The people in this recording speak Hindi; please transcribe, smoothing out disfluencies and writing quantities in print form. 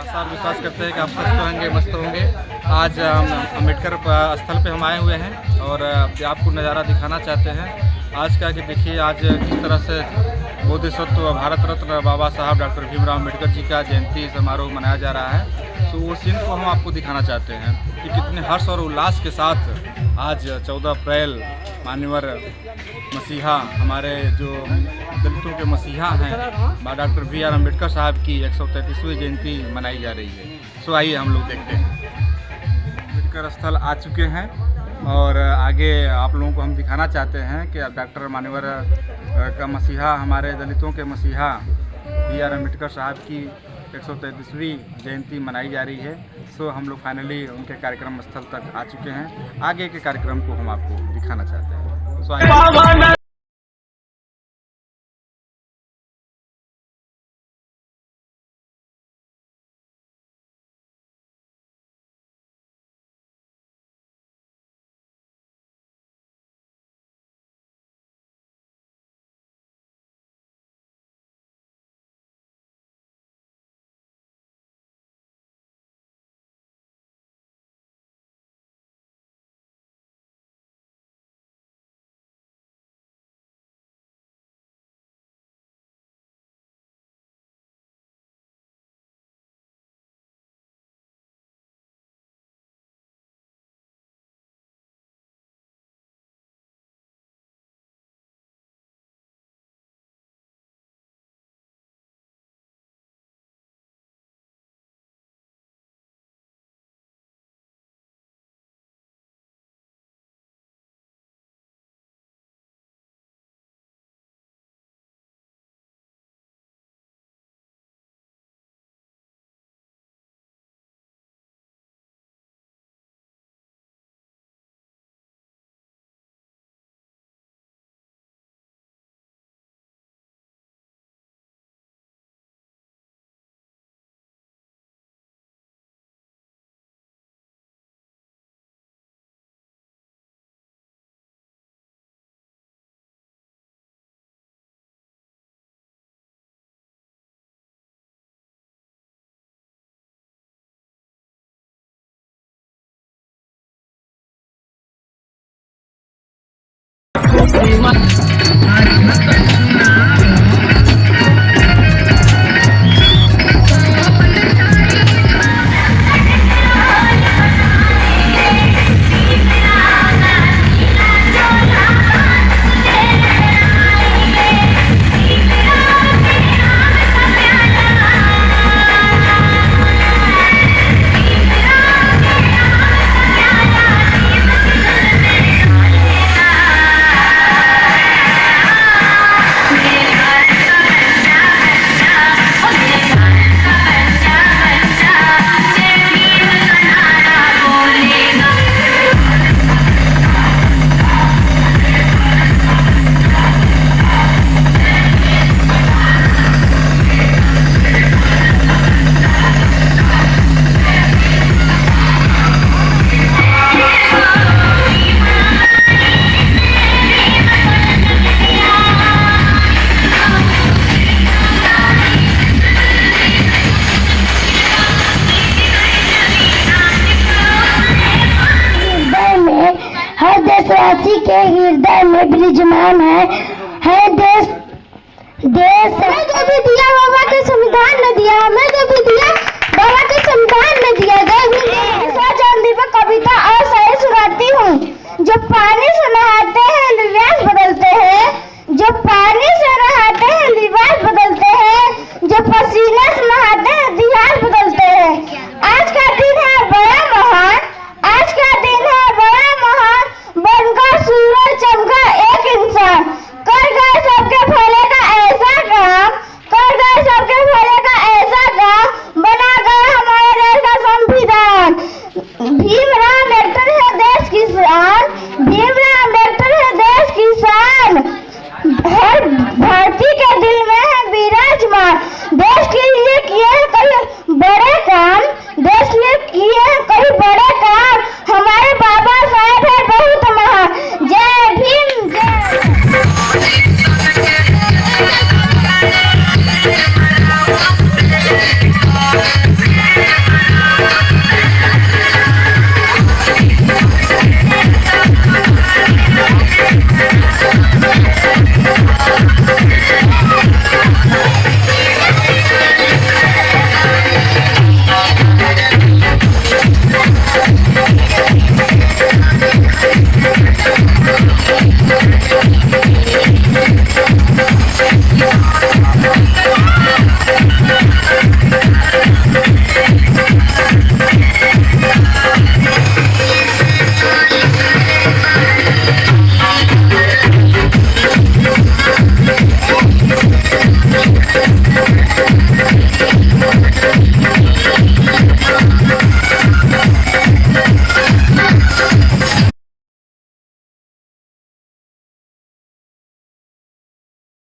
आशा और विश्वास करते हैं कि आप स्वस्थ होंगे, मस्त होंगे। आज अम्बेडकर स्थल पे हम आए हुए हैं और आपको नज़ारा दिखाना चाहते हैं। आज का कि देखिए आज किस तरह से बोधिसत्व भारत रत्न बाबा साहब डॉक्टर भीमराव अम्बेडकर जी का जयंती समारोह मनाया जा रहा है। तो वो सीन को हम आपको दिखाना चाहते हैं कि कितने हर्ष और उल्लास के साथ आज 14 अप्रैल मान्यवर मसीहा, हमारे जो दलितों के मसीहा हैं डॉक्टर बी आर अम्बेडकर साहब की 133वीं जयंती मनाई जा रही है। सो आइए हम लोग देखते हैं। अम्बेडकर स्थल आ चुके हैं और आगे आप लोगों को हम दिखाना चाहते हैं कि डॉक्टर मान्यवर का मसीहा, हमारे दलितों के मसीहा बी आर अम्बेडकर साहब की 133वीं जयंती मनाई जा रही है। सो हम लोग फाइनली उनके कार्यक्रम स्थल तक आ चुके हैं। आगे के कार्यक्रम को हम आपको दिखाना चाहते हैं। सो आइए। देशवासी के हृदय में विराजमान है देश। हमें जो भी दिया बाबा के संविधान ने दिया, हमें जो भी दिया